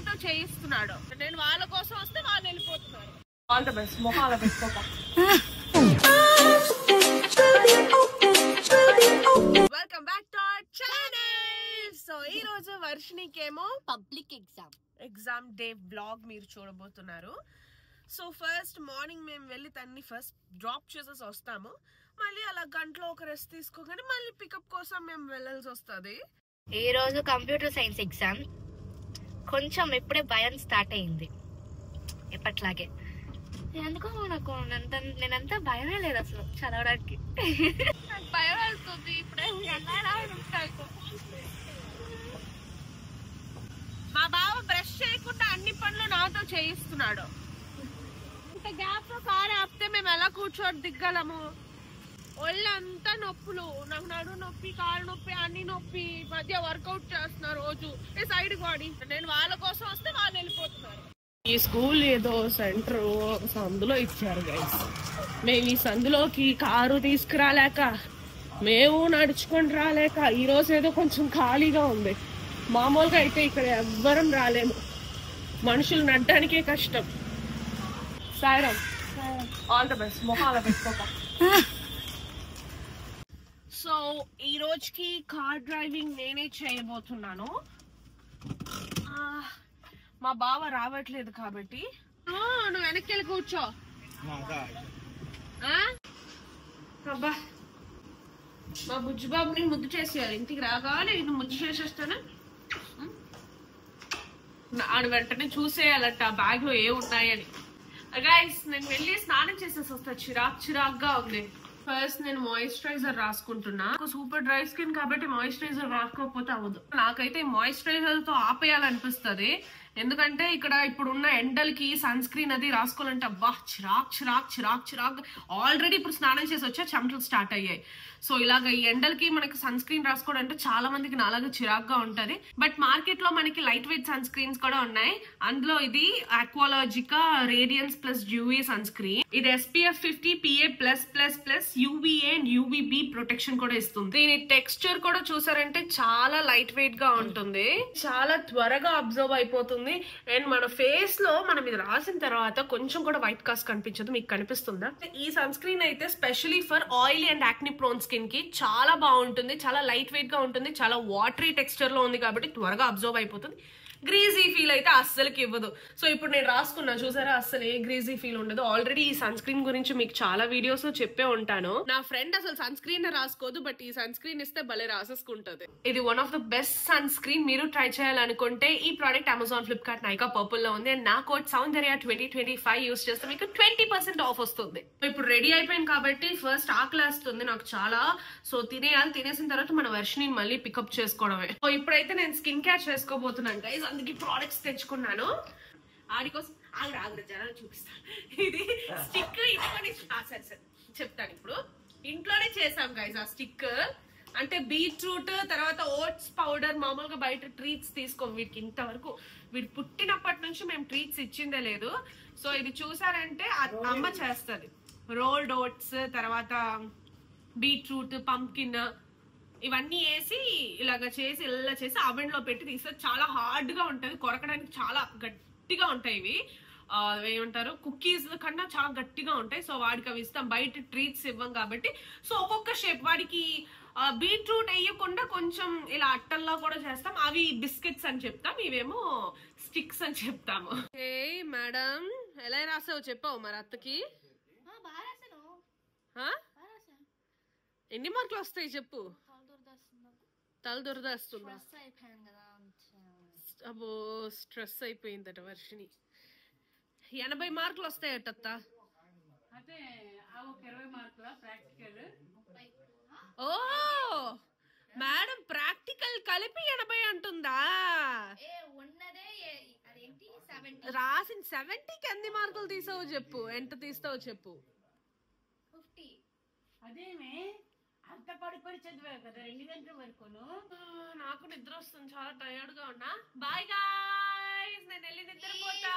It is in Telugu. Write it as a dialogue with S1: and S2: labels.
S1: నాతో చేయిస్తున్నాడు. నేను వాళ్ళ కోసం వస్తే వాళ్ళు వెళ్ళిపోతున్నారు. All the best. మొహాల పెట్టుకోక. Welcome back to our channel. So ఈ రోజు వర్షినికేమో
S2: పబ్లిక్ ఎగ్జామ్
S1: డే వ్లాగ్ మీరు చూడబోతున్నారు. సో ఫస్ట్ మార్నింగ్ మేము వెళ్ళి తన్ని ఫస్ట్ డ్రాప్ చేసేసి వస్తాము. మళ్ళీ అలా గంటలో ఒక రెస్ట్ తీసుకోగానే మళ్ళీ పికప్ కోసం మేము వెళ్ళాల్సి వస్తుంది.
S2: ఈ రోజు కంప్యూటర్ సైన్స్ ఎగ్జామ్. కొంచెం ఇప్పుడే భయం స్టార్ట్ అయింది ఎప్పట్లాగే. ఎందుకో నాకు నేనంతా భయమే లేదు అసలు చదవడానికి. నాకు భయం వేస్తుంది ఇప్పుడే.
S1: మా బావ బ్రష్ చేయకుండా అన్ని పనులు నాతో చేయిస్తున్నాడు. ఇంత గ్యాప్ లో కారు ఆపితే మేము ఎలా కూర్చోటి దిగ్గలము? ఒళ్ళంతా నొప్పులు. నాకు నడు నొప్పి, కాలు నొప్పి, అన్ని నొప్పి. మధ్య వర్కౌట్ చేస్తున్నా రోజు. Side body. నేను వాళ్ళ కోసం వస్తే వాళ్ళు వెళ్ళిపోతున్నారు. ఈ స్కూల్ ఏదో సెంటర్ సందులో ఇచ్చారు గైస్. మేము ఈ సందులోకి కారు తీసుకురాలేక, మేము నడుచుకొని రాలేక ఈ రోజు ఏదో కొంచెం ఖాళీగా ఉంది. మామూలుగా అయితే ఇక్కడ ఎవ్వరం రాలేము. మనుషులు నడడానికే కష్టం. Sairam, all the best. మొహాల పెట్టుకోక. సో ఈ రోజుకి కార్ డ్రైవింగ్ నేనే చేయబోతున్నాను. మా బావ రావట్లేదు కాబట్టి నువ్వు వెనక్కి వెళ్ళి కూర్చో. అబ్బా, మా బుజ్జిబాబుని ముద్దు చేసేయాలి. ఇంటికి రాగానే ఇది ముద్దు చేసేస్తాను. ఆడ వెంటనే చూసేయాలట బ్యాగ్ లో ఏ ఉన్నాయని. గైస్ నేను వెళ్ళి స్నానం చేసేసి వస్తా. చిరాగ్గా ఉంది. ఫస్ట్ నేను మాయిశ్చరైజర్ రాసుకుంటున్నా. సూపర్ డ్రై స్కిన్ కాబట్టి మాయిశ్చరైజర్ రాసుకోకపోతే అవ్వదు. నాకైతే మాయిశ్చరైజర్ తో ఆపేయాలనిపిస్తుంది. ఎందుకంటే ఇక్కడ ఇప్పుడున్న ఎండలకి సన్ స్క్రీన్ అది రాసుకోవాలంటే అబ్బా చిరాక్. ఆల్రెడీ ఇప్పుడు స్నానం చేసి వచ్చా చెమటలు స్టార్ట్ అయ్యాయి. సో ఇలాగ ఈ ఎండలకి మనకి సన్ స్క్రీన్ రాసుకోవడం అంటే చాలా మందికి నాలాగా చిరాగ్గా ఉంటది. బట్ మార్కెట్ లో మనకి లైట్ వెయిట్ సన్ స్క్రీన్స్ కూడా ఉన్నాయి. అందులో ఇది ఆక్వాలాజికా రేడియన్స్ ప్లస్ డ్యూవీ సన్ స్క్రీన్. ఇది SPF 50 PA+++ UVA and UVB protection కూడా ఇస్తుంది. దీని టెక్స్చర్ కూడా చూసారంటే చాలా లైట్ వెయిట్ గా ఉంటుంది. చాలా త్వరగా అబ్జర్వ్ అయిపోతుంది. అండ్ మన ఫేస్ లో మనం ఇది రాసిన తర్వాత కొంచెం కూడా వైట్ కాస్ట్ కనిపించదు. మీకు కనిపిస్తుందా? ఈ సన్ స్క్రీన్ అయితే specially for oil and యాక్ని prone skin కి చాలా బాగుంటుంది. చాలా లైట్ వెయిట్ గా ఉంటుంది. చాలా వాటరీ టెక్స్చర్ లో ఉంది కాబట్టి త్వరగా అబ్జర్వ్ అయిపోతుంది. గ్రీజీ ఫీల్ అయితే అస్సలకి ఇవ్వదు. సో ఇప్పుడు నేను రాసుకున్నా చూసారా, అస్సలు ఏ గ్రీజీ ఫీల్ ఉండదు. ఆల్రెడీ ఈ సన్ స్క్రీన్ గురించి మీకు చాలా వీడియోస్ లో చెప్పే ఉంటాను. నా ఫ్రెండ్ అసలు సన్ స్క్రీన్ రాసుకోదు, బట్ ఈ సన్ స్క్రీన్ ఇస్తే భలే రాసేసుకుంటది. ఇది one of the best sun screen. మీరు ట్రై చేయాలనుకుంటే ఈ product Amazon, Flipkart, Nykaa, purple లో ఉంది. అండ్ నా కోడ్ సౌందర్య 2025 యూస్ చేస్తే మీకు 20% ఆఫ్ వస్తుంది. ఇప్పుడు రెడీ అయిపోయింది కాబట్టి ఫస్ట్ ఆకలేస్తుంది నాకు చాలా. సో తినేయాలి. తినేసిన తర్వాత మన వర్షిని మళ్ళీ పికప్ చేసుకోవడమే. సో ఇప్పుడైతే నేను స్కిన్ కేర్ చేసుకోబోతున్నాను గైస్. అందుకే ప్రోడక్ట్స్ తెచ్చుకున్నాను. ఆడి కోసం ఆగ్ర జనాలు చూపిస్తాను. ఇది స్టిక్ ఇంట్లోనే సరే చెప్తాను. ఇప్పుడు ఇంట్లోనే చేసాం గైస్. ఆ స్టిక్ అంటే బీట్రూట్ తర్వాత ఓట్స్ పౌడర్. మామూలుగా బయట ట్రీట్స్ తీసుకోం వీటికి. ఇంతవరకు వీడు పుట్టినప్పటి నుంచి మేము ట్రీట్స్ ఇచ్చిందే లేదు. సో ఇది చూసారంటే అమ్మ చేస్తుంది. రోల్డ్ ఓట్స్ తర్వాత బీట్రూట్, పంకిన్ ఇవన్నీ వేసి ఇలాగ చేసి ఇలా చేసి అవెన్ లో పెట్టి తీస్తే చాలా హార్డ్ గా ఉంటది. కొరకడానికి చాలా గట్టిగా ఉంటాయి ఇవి. ఏమంటారు, కుకీస్ కన్నా చాలా గట్టిగా ఉంటాయి. సో వాడికి అవి ఇస్తాం. బయట ట్రీట్స్ ఇవ్వం కాబట్టి. సో ఒక్కొక్క షేప్ వాడికి బీట్రూట్ వేయకుండా కొంచెం ఇలా అట్టల్లా కూడా చేస్తాం. అవి బిస్కెట్స్ అని చెప్తాం, ఇవేమో స్టిక్స్ అని చెప్తాము. ఏ మేడం ఎలా రాసావు చెప్పావు మరి అత్తకి? ఎన్ని మార్కులు వస్తాయి చెప్పు? తల దురదస్తుందా? అబ్బో స్ట్రెస్ అయిపోయిందట వర్షిని. 80 మార్కులు వస్తాయట. ఓ మేడం ప్రాక్టికల్ కలిపి 80 అంటుందా? రాసిన 70కి ఎన్ని మార్కులు తీసావు చెప్పు? ఎంత తీస్తావు చెప్పు?
S2: 50. అదేమే అంత పడుకొని చదివావు కదా 2 గంటల వరకును.
S1: నాకు నిద్ర వస్తుంది. చాలా టైర్డ్ గా ఉన్నా. బాయ్ గాయ్స్, నేను వెళ్ళి నిద్రపోతా.